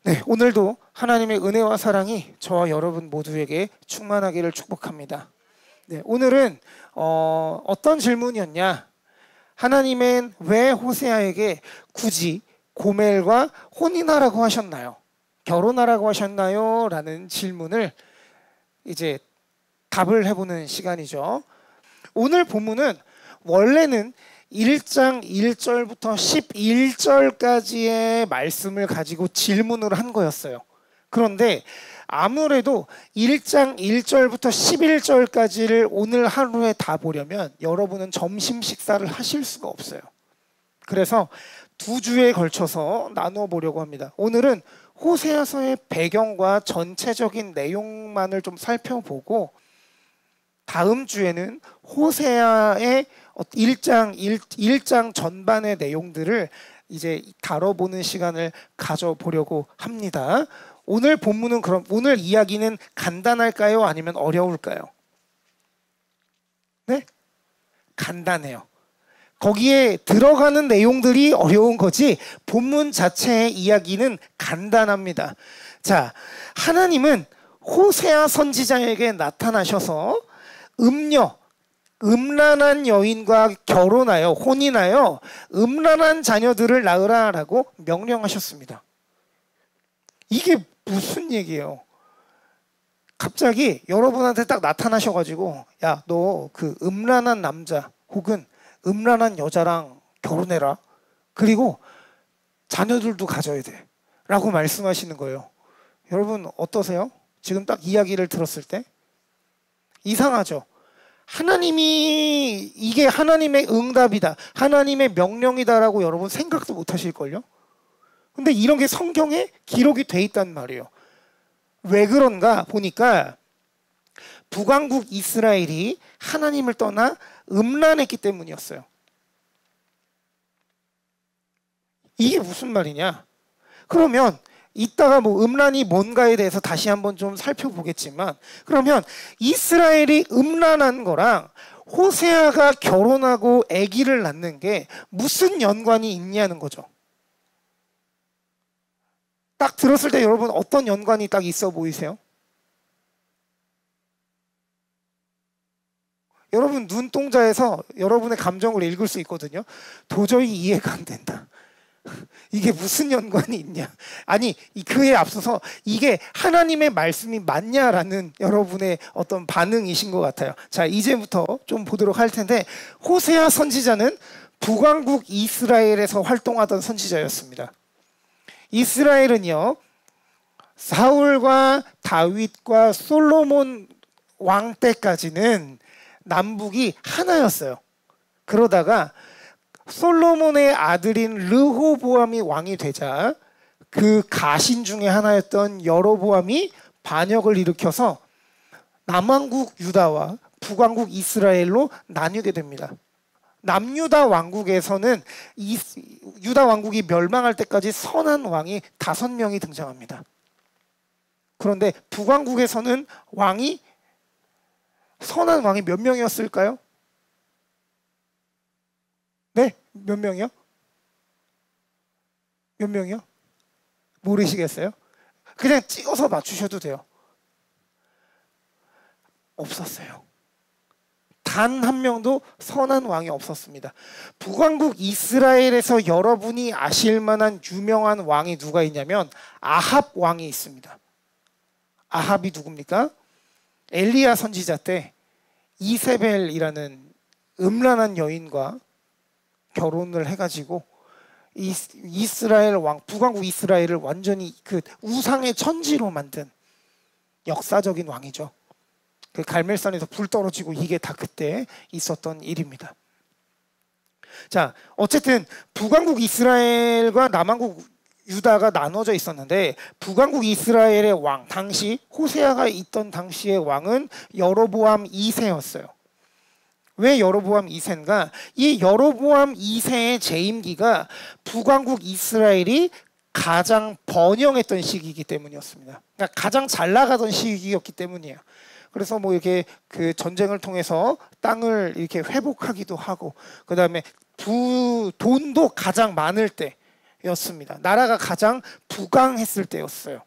네, 오늘도 하나님의 은혜와 사랑이 저와 여러분 모두에게 충만하기를 축복합니다. 네, 오늘은 어떤 질문이었냐? 하나님은 왜 호세아에게 굳이 고멜과 혼인하라고 하셨나요? 결혼하라고 하셨나요? 라는 질문을 이제 답을 해보는 시간이죠. 오늘 본문은 원래는 1장 1절부터 11절까지의 말씀을 가지고 질문을 한 거였어요. 그런데 아무래도 1장 1절부터 11절까지를 오늘 하루에 다 보려면 여러분은 점심 식사를 하실 수가 없어요. 그래서 두 주에 걸쳐서 나누어 보려고 합니다. 오늘은 호세아서의 배경과 전체적인 내용만을 좀 살펴보고, 다음 주에는 호세아의 1장 전반의 내용들을 이제 다뤄보는 시간을 가져보려고 합니다. 오늘 본문은 그럼 오늘 이야기는 간단할까요? 아니면 어려울까요? 네? 간단해요. 거기에 들어가는 내용들이 어려운 거지 본문 자체의 이야기는 간단합니다. 자, 하나님은 호세아 선지자에게 나타나셔서 음란한 여인과 결혼하여 혼인하여 음란한 자녀들을 낳으라라고 명령하셨습니다. 이게 무슨 얘기예요? 갑자기 여러분한테 딱 나타나셔가지고, 야, 너 그 음란한 남자 혹은 음란한 여자랑 결혼해라. 그리고 자녀들도 가져야 돼. 라고 말씀하시는 거예요. 여러분 어떠세요? 지금 딱 이야기를 들었을 때 이상하죠? 하나님이 이게 하나님의 응답이다, 하나님의 명령이다라고 여러분 생각도 못 하실걸요? 근데 이런 게 성경에 기록이 돼 있단 말이에요. 왜 그런가 보니까 북왕국 이스라엘이 하나님을 떠나 음란했기 때문이었어요. 이게 무슨 말이냐? 그러면 이따가 뭐 음란이 뭔가에 대해서 다시 한번 좀 살펴보겠지만, 그러면 이스라엘이 음란한 거랑 호세아가 결혼하고 아기를 낳는 게 무슨 연관이 있냐는 거죠. 딱 들었을 때 여러분 어떤 연관이 딱 있어 보이세요? 여러분 눈동자에서 여러분의 감정을 읽을 수 있거든요. 도저히 이해가 안 된다. 이게 무슨 연관이 있냐? 아니, 그에 앞서서 이게 하나님의 말씀이 맞냐라는 여러분의 어떤 반응이신 것 같아요. 자, 이제부터 좀 보도록 할 텐데, 호세아 선지자는 북왕국 이스라엘에서 활동하던 선지자였습니다. 이스라엘은요, 사울과 다윗과 솔로몬 왕 때까지는 남북이 하나였어요. 그러다가 솔로몬의 아들인 르호보암이 왕이 되자 그 가신 중에 하나였던 여로보암이 반역을 일으켜서 남왕국 유다와 북왕국 이스라엘로 나뉘게 됩니다. 남유다 왕국에서는 유다 왕국이 멸망할 때까지 선한 왕이 5명이 등장합니다. 그런데 북왕국에서는 선한 왕이 몇 명이었을까요? 네? 몇 명이요? 몇 명이요? 모르시겠어요? 그냥 찍어서 맞추셔도 돼요. 없었어요. 단 한 명도 선한 왕이 없었습니다. 북왕국 이스라엘에서 여러분이 아실 만한 유명한 왕이 누가 있냐면 아합 왕이 있습니다. 아합이 누굽니까? 엘리야 선지자 때 이세벨이라는 음란한 여인과 결혼을 해가지고 이스라엘 왕, 북왕국 이스라엘을 완전히 그 우상의 천지로 만든 역사적인 왕이죠. 그 갈멜산에서 불 떨어지고 이게 다 그때 있었던 일입니다. 자, 어쨌든 북왕국 이스라엘과 남왕국 유다가 나눠져 있었는데, 북왕국 이스라엘의 왕, 당시 호세아가 있던 당시의 왕은 여로보암 2세였어요. 왜 여로보암 2세인가? 이 여로보암 2세의 재임기가 북왕국 이스라엘이 가장 번영했던 시기이기 때문이었습니다. 그러니까 가장 잘 나가던 시기였기 때문이에요. 그래서 뭐 이렇게 그 전쟁을 통해서 땅을 이렇게 회복하기도 하고, 그 다음에 돈도 가장 많을 때, 때였습니다. 나라가 가장 부강했을 때였어요.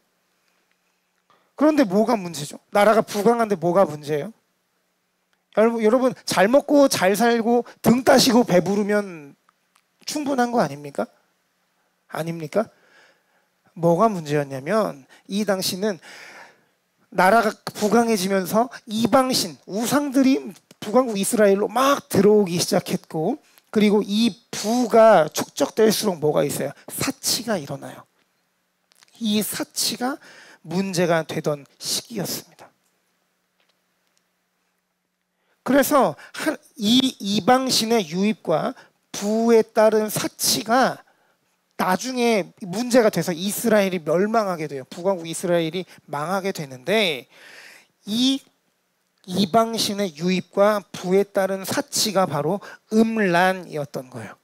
그런데 뭐가 문제죠? 나라가 부강한데 뭐가 문제예요? 여러분 잘 먹고 잘 살고 등 따시고 배부르면 충분한 거 아닙니까? 아닙니까? 뭐가 문제였냐면 이 당시는 나라가 부강해지면서 이방신, 우상들이 북왕국 이스라엘로 막 들어오기 시작했고, 그리고 이 부가 축적될수록 뭐가 있어요? 사치가 일어나요. 이 사치가 문제가 되던 시기였습니다. 그래서 이 이방신의 유입과 부에 따른 사치가 나중에 문제가 돼서 이스라엘이 멸망하게 돼요. 북왕국 이스라엘이 망하게 되는데, 이 이방신의 유입과 부에 따른 사치가 바로 음란이었던 거예요.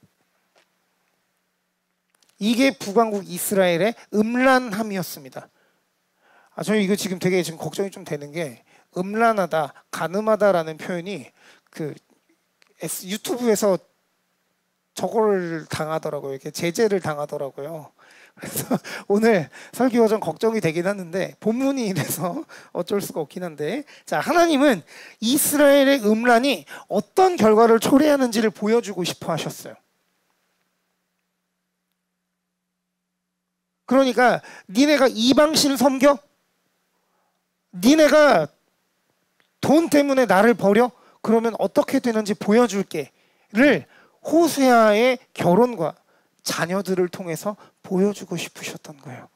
이게 북왕국 이스라엘의 음란함이었습니다. 저는 이거 지금 되게 지금 걱정이 좀 되는 게, 음란하다, 간음하다라는 표현이 그 유튜브에서 저걸 당하더라고요. 이렇게 제재를 당하더라고요. 그래서 오늘 설교가 좀 걱정이 되긴 하는데, 본문이 이래서 어쩔 수가 없긴 한데, 자, 하나님은 이스라엘의 음란이 어떤 결과를 초래하는지를 보여주고 싶어 하셨어요. 그러니까 니네가 이방신을 섬겨? 니네가 돈 때문에 나를 버려? 그러면 어떻게 되는지 보여줄게를 호세아의 결혼과 자녀들을 통해서 보여주고 싶으셨던 거예요.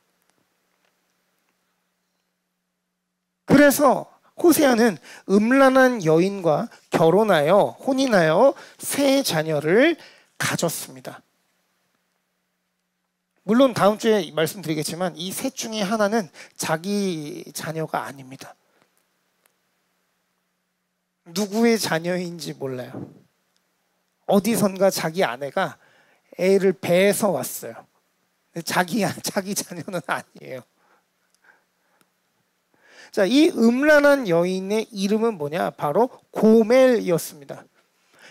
그래서 호세아는 음란한 여인과 결혼하여 혼인하여 세 자녀를 가졌습니다. 물론 다음 주에 말씀드리겠지만 이 셋 중에 하나는 자기 자녀가 아닙니다. 누구의 자녀인지 몰라요. 어디선가 자기 아내가 애를 배에서 왔어요. 자기 자녀는 아니에요. 자, 이 음란한 여인의 이름은 뭐냐? 바로 고멜이었습니다.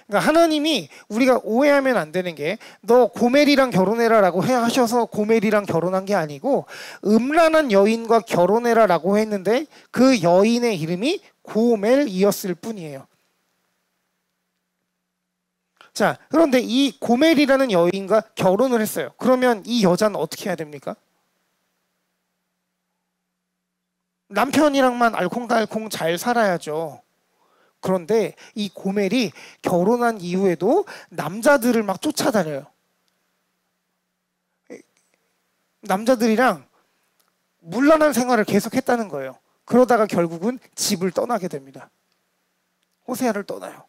그러니까 하나님이, 우리가 오해하면 안 되는 게, 너 고멜이랑 결혼해라 라고 하셔서 고멜이랑 결혼한 게 아니고, 음란한 여인과 결혼해라 라고 했는데 그 여인의 이름이 고멜이었을 뿐이에요. 자, 그런데 이 고멜이라는 여인과 결혼을 했어요. 그러면 이 여자는 어떻게 해야 됩니까? 남편이랑만 알콩달콩 잘 살아야죠. 그런데 이 고멜이 결혼한 이후에도 남자들을 막 쫓아다녀요. 남자들이랑 문란한 생활을 계속했다는 거예요. 그러다가 결국은 집을 떠나게 됩니다. 호세아를 떠나요.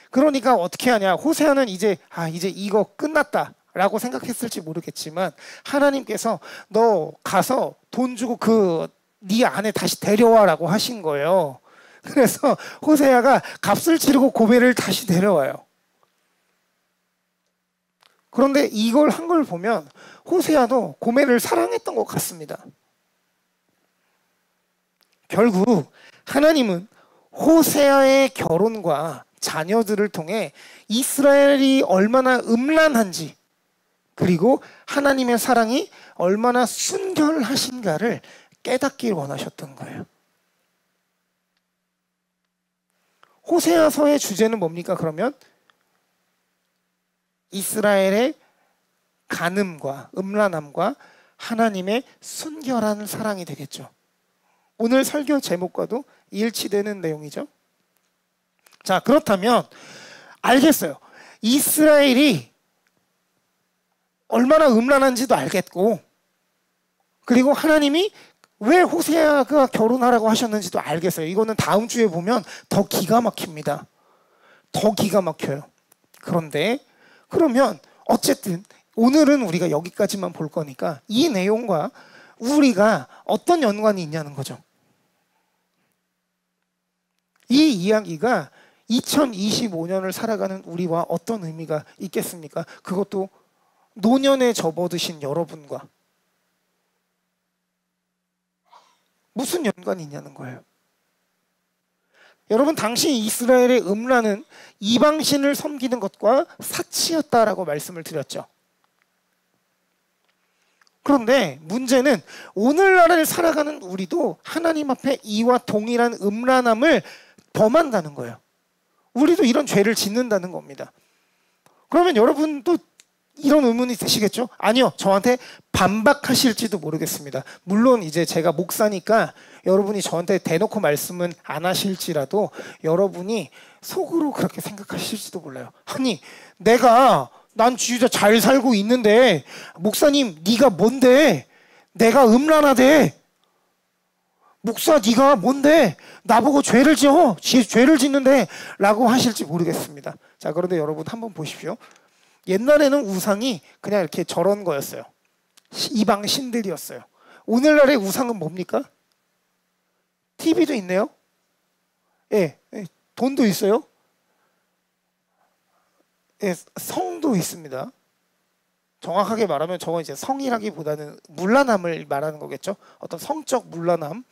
그러니까 어떻게 하냐? 호세아는 이제 이거 끝났다 라고 생각했을지 모르겠지만, 하나님께서 너 가서 돈 주고 네 아내 다시 데려와 라고 하신 거예요. 그래서 호세아가 값을 치르고 고멜을 다시 데려와요. 그런데 이걸 한 걸 보면 호세아도 고멜을 사랑했던 것 같습니다. 결국 하나님은 호세아의 결혼과 자녀들을 통해 이스라엘이 얼마나 음란한지, 그리고 하나님의 사랑이 얼마나 순결하신가를 깨닫길 원하셨던 거예요. 호세아서의 주제는 뭡니까? 그러면 이스라엘의 간음과 음란함과 하나님의 순결한 사랑이 되겠죠. 오늘 설교 제목과도 일치되는 내용이죠. 자, 그렇다면 알겠어요. 이스라엘이 얼마나 음란한지도 알겠고, 그리고 하나님이 왜 호세아가 결혼하라고 하셨는지도 알겠어요. 이거는 다음 주에 보면 더 기가 막힙니다. 더 기가 막혀요. 그런데 그러면 어쨌든 오늘은 우리가 여기까지만 볼 거니까 이 내용과 우리가 어떤 연관이 있냐는 거죠. 이 이야기가 2025년을 살아가는 우리와 어떤 의미가 있겠습니까? 그것도 노년에 접어드신 여러분과 무슨 연관이 있냐는 거예요. 여러분, 당시 이스라엘의 음란은 이방신을 섬기는 것과 사치였다라고 말씀을 드렸죠. 그런데 문제는 오늘날을 살아가는 우리도 하나님 앞에 이와 동일한 음란함을 범한다는 거예요. 우리도 이런 죄를 짓는다는 겁니다. 그러면 여러분도 이런 의문이 드시겠죠? 아니요, 저한테 반박하실지도 모르겠습니다. 물론 이제 제가 목사니까 여러분이 저한테 대놓고 말씀은 안 하실지라도 여러분이 속으로 그렇게 생각하실지도 몰라요. 아니, 난 진짜 잘 살고 있는데 목사님 네가 뭔데? 내가 음란하대. 목사 네가 뭔데? 나보고 죄를 짓는데 라고 하실지 모르겠습니다. 자, 그런데 여러분 한번 보십시오. 옛날에는 우상이 그냥 이렇게 저런 거였어요. 이방 신들이었어요. 오늘날의 우상은 뭡니까? TV도 있네요. 예, 돈도 있어요. 예, 성도 있습니다. 정확하게 말하면 저건 이제 성이라기보다는 문란함을 말하는 거겠죠. 어떤 성적 문란함.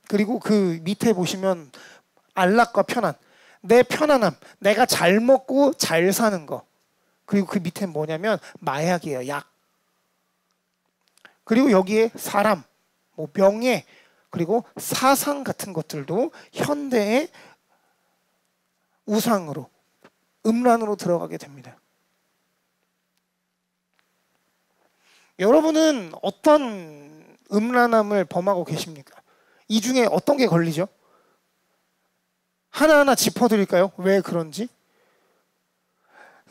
그리고 그 밑에 보시면 안락과 편안. 내 편안함. 내가 잘 먹고 잘 사는 거. 그리고 그 밑에 뭐냐면 마약이에요. 약. 그리고 여기에 사람, 뭐 명예, 그리고 사상 같은 것들도 현대의 우상으로, 음란으로 들어가게 됩니다. 여러분은 어떤 음란함을 범하고 계십니까? 이 중에 어떤 게 걸리죠? 하나하나 짚어드릴까요? 왜 그런지?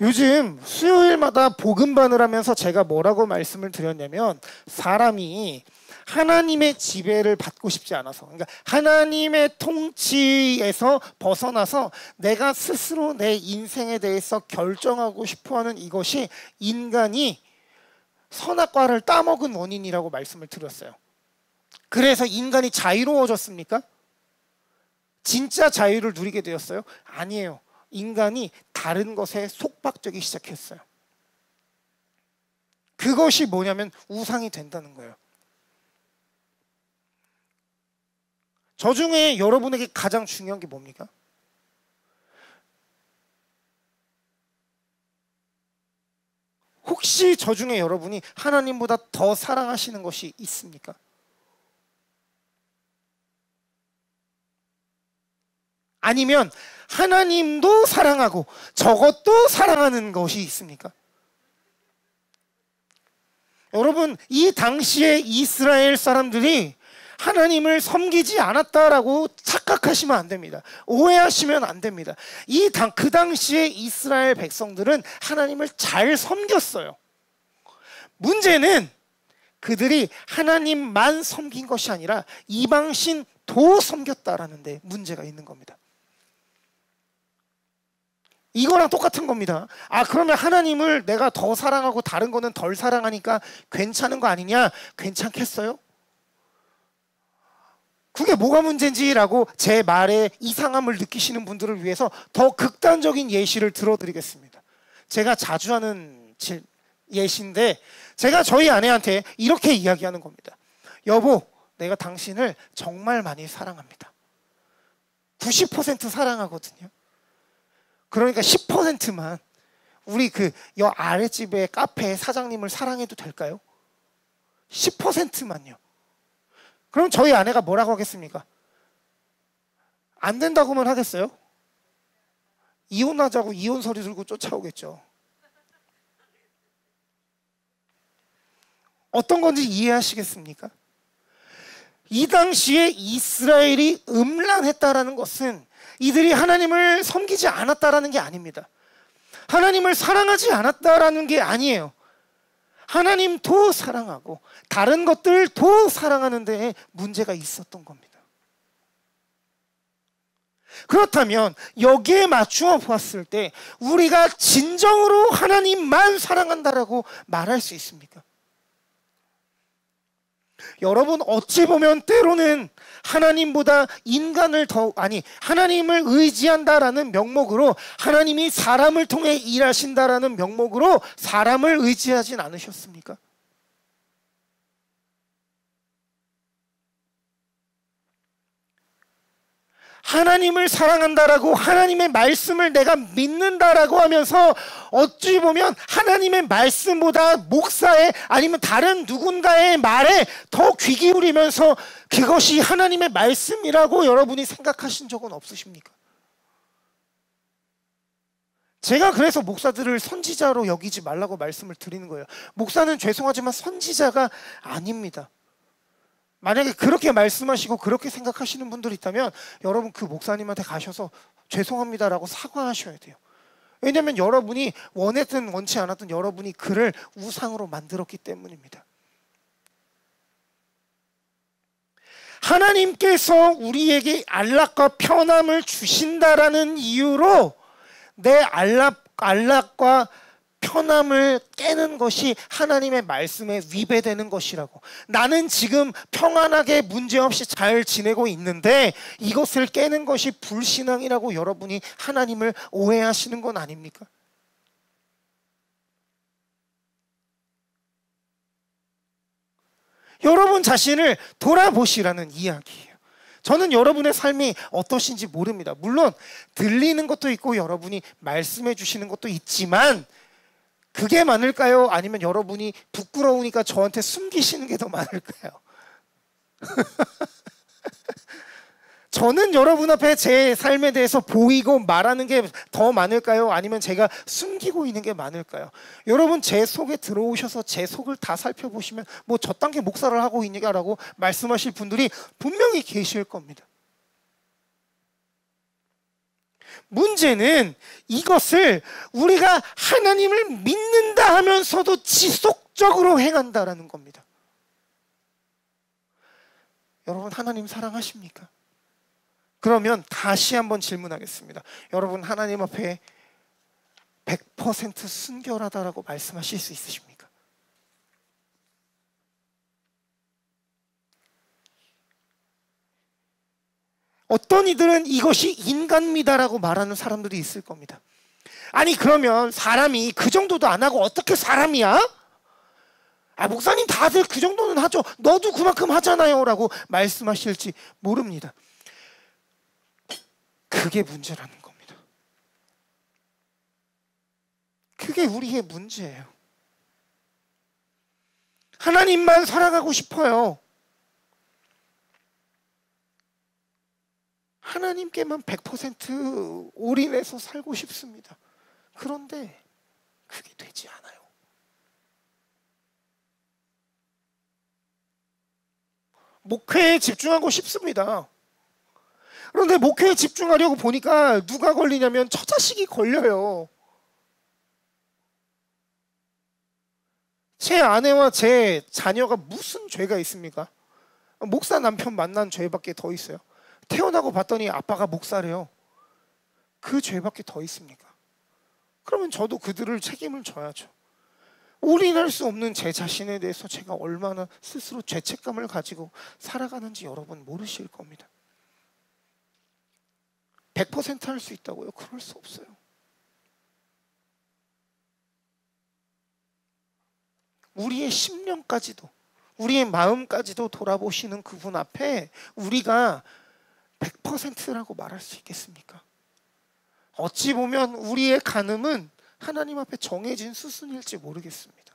요즘 수요일마다 복음반을 하면서 제가 뭐라고 말씀을 드렸냐면 사람이 하나님의 지배를 받고 싶지 않아서, 그러니까 하나님의 통치에서 벗어나서 내가 스스로 내 인생에 대해서 결정하고 싶어하는 이것이 인간이 선악과를 따먹은 원인이라고 말씀을 드렸어요. 그래서 인간이 자유로워졌습니까? 진짜 자유를 누리게 되었어요? 아니에요. 인간이 다른 것에 속박되기 시작했어요. 그것이 뭐냐면 우상이 된다는 거예요. 저 중에 여러분에게 가장 중요한 게 뭡니까? 혹시 저 중에 여러분이 하나님보다 더 사랑하시는 것이 있습니까? 아니면 하나님도 사랑하고 저것도 사랑하는 것이 있습니까? 여러분, 이 당시에 이스라엘 사람들이 하나님을 섬기지 않았다라고 착각하시면 안 됩니다. 오해하시면 안 됩니다. 그 당시에 이스라엘 백성들은 하나님을 잘 섬겼어요. 문제는 그들이 하나님만 섬긴 것이 아니라 이방신도 섬겼다라는 데 문제가 있는 겁니다. 이거랑 똑같은 겁니다. 그러면 하나님을 내가 더 사랑하고 다른 거는 덜 사랑하니까 괜찮은 거 아니냐? 괜찮겠어요? 그게 뭐가 문제인지라고 제 말에 이상함을 느끼시는 분들을 위해서 더 극단적인 예시를 들어드리겠습니다. 제가 자주 하는 예시인데 제가 저희 아내한테 이렇게 이야기하는 겁니다. 여보, 내가 당신을 정말 많이 사랑합니다. 90% 사랑하거든요. 그러니까 10%만 우리 여 아랫집의 카페 사장님을 사랑해도 될까요? 10%만요. 그럼 저희 아내가 뭐라고 하겠습니까? 안 된다고만 하겠어요? 이혼하자고 이혼 서류 들고 쫓아오겠죠. 어떤 건지 이해하시겠습니까? 이 당시에 이스라엘이 음란했다라는 것은 이들이 하나님을 섬기지 않았다라는 게 아닙니다. 하나님을 사랑하지 않았다라는 게 아니에요. 하나님도 사랑하고 다른 것들도 사랑하는 데에 문제가 있었던 겁니다. 그렇다면 여기에 맞추어 보았을 때 우리가 진정으로 하나님만 사랑한다라고 말할 수 있습니까? 여러분, 어찌 보면 때로는 하나님보다 하나님을 의지한다라는 명목으로 하나님이 사람을 통해 일하신다라는 명목으로 사람을 의지하진 않으셨습니까? 하나님을 사랑한다라고, 하나님의 말씀을 내가 믿는다라고 하면서 어찌 보면 하나님의 말씀보다 목사의 아니면 다른 누군가의 말에 더 귀 기울이면서 그것이 하나님의 말씀이라고 여러분이 생각하신 적은 없으십니까? 제가 그래서 목사들을 선지자로 여기지 말라고 말씀을 드리는 거예요. 목사는 죄송하지만 선지자가 아닙니다. 만약에 그렇게 말씀하시고 그렇게 생각하시는 분들이 있다면 여러분 그 목사님한테 가셔서 죄송합니다라고 사과하셔야 돼요. 왜냐하면 여러분이 원했든 원치 않았든 여러분이 그를 우상으로 만들었기 때문입니다. 하나님께서 우리에게 안락과 편함을 주신다라는 이유로 내 안락과 편함을 깨는 것이 하나님의 말씀에 위배되는 것이라고. 나는 지금 평안하게 문제없이 잘 지내고 있는데 이것을 깨는 것이 불신앙이라고 여러분이 하나님을 오해하시는 건 아닙니까? 여러분 자신을 돌아보시라는 이야기예요. 저는 여러분의 삶이 어떠신지 모릅니다. 물론 들리는 것도 있고 여러분이 말씀해 주시는 것도 있지만 그게 많을까요? 아니면 여러분이 부끄러우니까 저한테 숨기시는 게 더 많을까요? 저는 여러분 앞에 제 삶에 대해서 보이고 말하는 게 더 많을까요? 아니면 제가 숨기고 있는 게 많을까요? 여러분 제 속에 들어오셔서 제 속을 다 살펴보시면 뭐 저딴 게 목사를 하고 있냐라고 말씀하실 분들이 분명히 계실 겁니다. 문제는 이것을 우리가 하나님을 믿는다 하면서도 지속적으로 행한다라는 겁니다. 여러분 하나님 사랑하십니까? 그러면 다시 한번 질문하겠습니다. 여러분 하나님 앞에 100% 순결하다라고 말씀하실 수 있으십니까? 어떤 이들은 이것이 인간미다라고 말하는 사람들이 있을 겁니다. 아니 그러면 사람이 그 정도도 안 하고 어떻게 사람이야? 아 목사님 다들 그 정도는 하죠. 너도 그만큼 하잖아요 라고 말씀하실지 모릅니다. 그게 문제라는 겁니다. 그게 우리의 문제예요. 하나님만 사랑하고 싶어요. 하나님께만 100% 올인해서 살고 싶습니다. 그런데 그게 되지 않아요. 목회에 집중하고 싶습니다. 그런데 목회에 집중하려고 보니까 누가 걸리냐면 처자식이 걸려요. 제 아내와 제 자녀가 무슨 죄가 있습니까? 목사 남편 만난 죄밖에 더 있어요. 태어나고 봤더니 아빠가 목사래요. 그 죄밖에 더 있습니까? 그러면 저도 그들을 책임을 져야죠. 올인할 수 없는 제 자신에 대해서 제가 얼마나 스스로 죄책감을 가지고 살아가는지 여러분 모르실 겁니다. 100% 할 수 있다고요? 그럴 수 없어요. 우리의 심령까지도 우리의 마음까지도 돌아보시는 그분 앞에 우리가 100%라고 말할 수 있겠습니까? 어찌 보면 우리의 간음은 하나님 앞에 정해진 수순일지 모르겠습니다.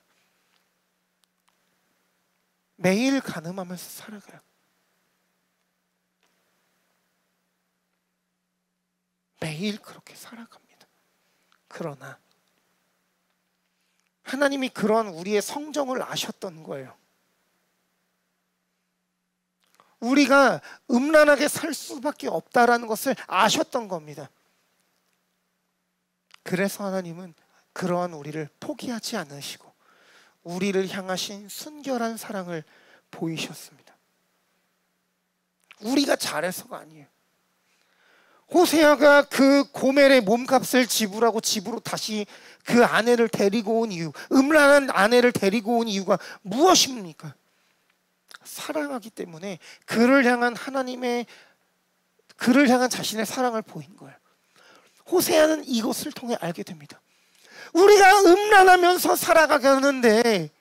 매일 간음하면서 살아가요. 매일 그렇게 살아갑니다. 그러나 하나님이 그런 우리의 성정을 아셨던 거예요. 우리가 음란하게 살 수밖에 없다라는 것을 아셨던 겁니다. 그래서 하나님은 그러한 우리를 포기하지 않으시고 우리를 향하신 순결한 사랑을 보이셨습니다. 우리가 잘해서가 아니에요. 호세아가 그 고멜의 몸값을 지불하고 집으로 다시 그 아내를 데리고 온 이유, 음란한 아내를 데리고 온 이유가 무엇입니까? 사랑하기 때문에 그를 향한 자신의 사랑을 보인 거예요. 호세아는 이것을 통해 알게 됩니다. 우리가 음란하면서 살아가는데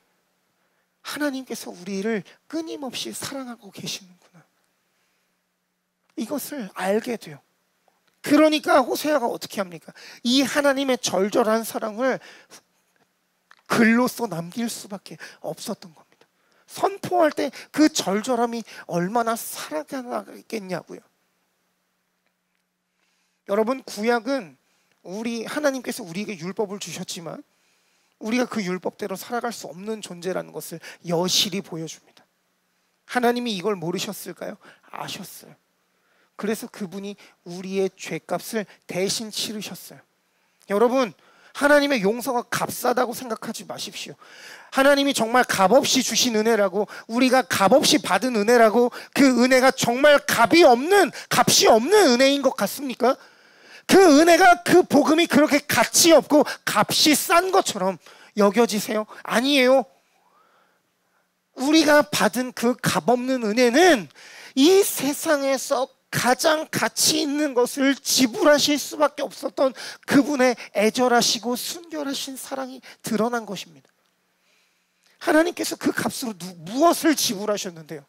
하나님께서 우리를 끊임없이 사랑하고 계시는구나. 이것을 알게 돼요. 그러니까 호세아가 어떻게 합니까? 이 하나님의 절절한 사랑을 글로써 남길 수밖에 없었던 겁니다. 선포할 때 그 절절함이 얼마나 살아나겠냐고요. 여러분, 구약은 하나님께서 우리에게 율법을 주셨지만 우리가 그 율법대로 살아갈 수 없는 존재라는 것을 여실히 보여줍니다. 하나님이 이걸 모르셨을까요? 아셨어요. 그래서 그분이 우리의 죄값을 대신 치르셨어요. 여러분, 하나님의 용서가 값싸다고 생각하지 마십시오. 하나님이 정말 값없이 주신 은혜라고, 우리가 값없이 받은 은혜라고, 그 은혜가 정말 값이 없는 은혜인 것 같습니까? 그 은혜가, 그 복음이 그렇게 가치 없고 값이 싼 것처럼 여겨지세요? 아니에요. 우리가 받은 그 값없는 은혜는 이 세상에서 가장 가치 있는 것을 지불하실 수밖에 없었던 그분의 애절하시고 순결하신 사랑이 드러난 것입니다. 하나님께서 그 값으로 무엇을 지불하셨는데요?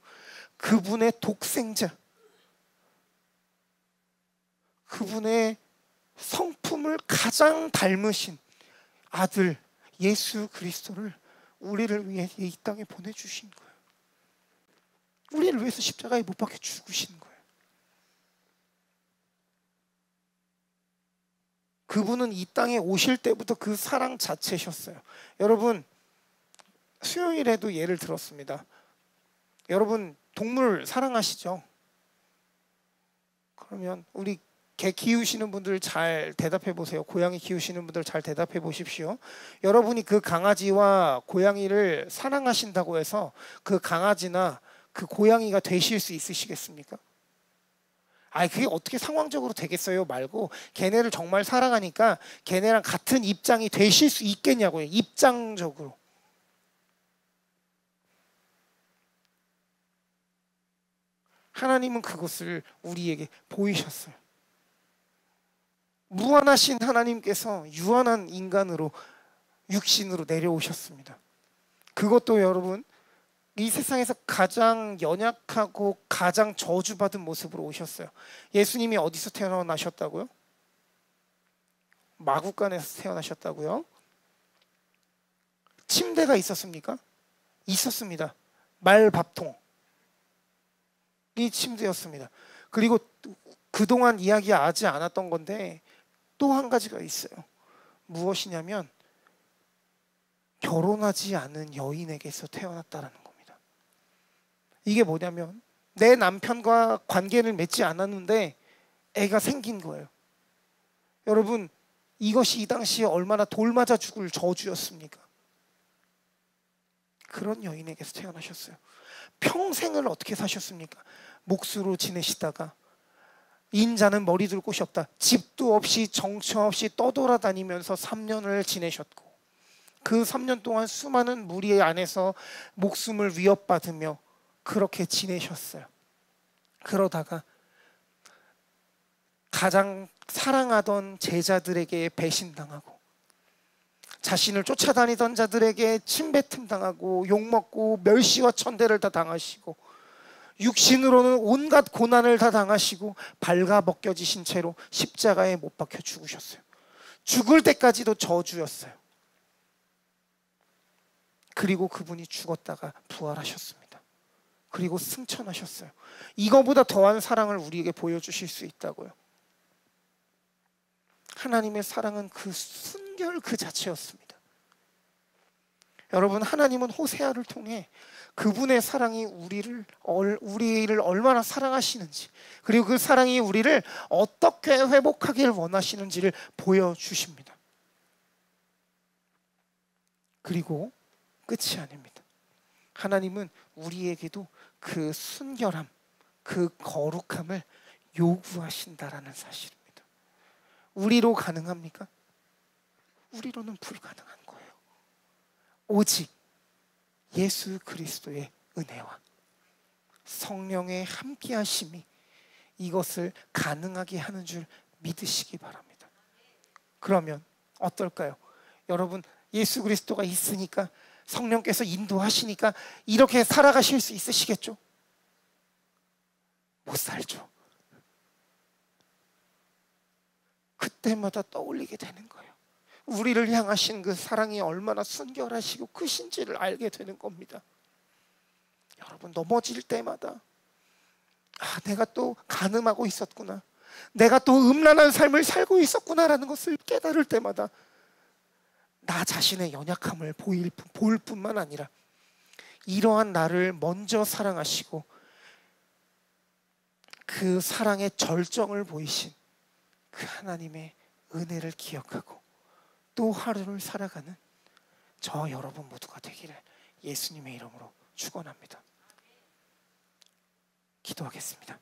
그분의 독생자, 그분의 성품을 가장 닮으신 아들 예수 그리스도를 우리를 위해 이 땅에 보내주신 거예요. 우리를 위해서 십자가에 못 박혀 죽으신 거예요. 그분은 이 땅에 오실 때부터 그 사랑 자체셨어요. 여러분, 수요일에도 예를 들었습니다. 여러분, 동물 사랑하시죠? 그러면 우리 개 키우시는 분들 잘 대답해 보세요. 고양이 키우시는 분들 잘 대답해 보십시오. 여러분이 그 강아지와 고양이를 사랑하신다고 해서 그 강아지나 그 고양이가 되실 수 있으시겠습니까? 그게 어떻게 상황적으로 되겠어요? 말고 걔네를 정말 사랑하니까 걔네랑 같은 입장이 되실 수 있겠냐고요. 입장적으로. 하나님은 그것을 우리에게 보이셨어요. 무한하신 하나님께서 유한한 인간으로, 육신으로 내려오셨습니다. 그것도 여러분, 이 세상에서 가장 연약하고 가장 저주받은 모습으로 오셨어요. 예수님이 어디서 태어나셨다고요? 마구간에서 태어나셨다고요? 침대가 있었습니까? 있었습니다. 말밥통. 이 침대였습니다. 그리고 그동안 이야기하지 않았던 건데 또 한 가지가 있어요. 무엇이냐면 결혼하지 않은 여인에게서 태어났다라는 겁니다. 이게 뭐냐면 내 남편과 관계를 맺지 않았는데 애가 생긴 거예요. 여러분, 이것이 이 당시에 얼마나 돌 맞아 죽을 저주였습니까? 그런 여인에게서 태어나셨어요. 평생을 어떻게 사셨습니까? 몫으로 지내시다가 인자는 머리 둘 곳이 없다. 집도 없이 정처 없이 떠돌아다니면서 3년을 지내셨고, 그 3년 동안 수많은 무리 안에서 목숨을 위협받으며 그렇게 지내셨어요. 그러다가 가장 사랑하던 제자들에게 배신당하고, 자신을 쫓아다니던 자들에게 침뱉음당하고 욕먹고 멸시와 천대를 다 당하시고, 육신으로는 온갖 고난을 다 당하시고 발가벗겨지신 채로 십자가에 못 박혀 죽으셨어요. 죽을 때까지도 저주였어요. 그리고 그분이 죽었다가 부활하셨습니다. 그리고 승천하셨어요. 이거보다 더한 사랑을 우리에게 보여주실 수 있다고요. 하나님의 사랑은 그 순결 그 자체였습니다. 여러분, 하나님은 호세아를 통해 그분의 사랑이 우리를 얼마나 사랑하시는지, 그리고 그 사랑이 우리를 어떻게 회복하길 원하시는지를 보여주십니다. 그리고 끝이 아닙니다. 하나님은 우리에게도 그 순결함, 그 거룩함을 요구하신다라는 사실입니다. 우리로 가능합니까? 우리로는 불가능한 거예요. 오직 예수 그리스도의 은혜와 성령의 함께하심이 이것을 가능하게 하는 줄 믿으시기 바랍니다. 그러면 어떨까요? 여러분, 예수 그리스도가 있으니까, 성령께서 인도하시니까 이렇게 살아가실 수 있으시겠죠? 못 살죠. 그때마다 떠올리게 되는 거예요. 우리를 향하신 그 사랑이 얼마나 순결하시고 크신지를 알게 되는 겁니다. 여러분, 넘어질 때마다 내가 또 간음하고 있었구나, 내가 또 음란한 삶을 살고 있었구나라는 것을 깨달을 때마다 나 자신의 연약함을 볼 뿐만 아니라 이러한 나를 먼저 사랑하시고 그 사랑의 절정을 보이신 그 하나님의 은혜를 기억하고 또 하루를 살아가는 저 여러분 모두가 되기를 예수님의 이름으로 축원합니다. 기도하겠습니다.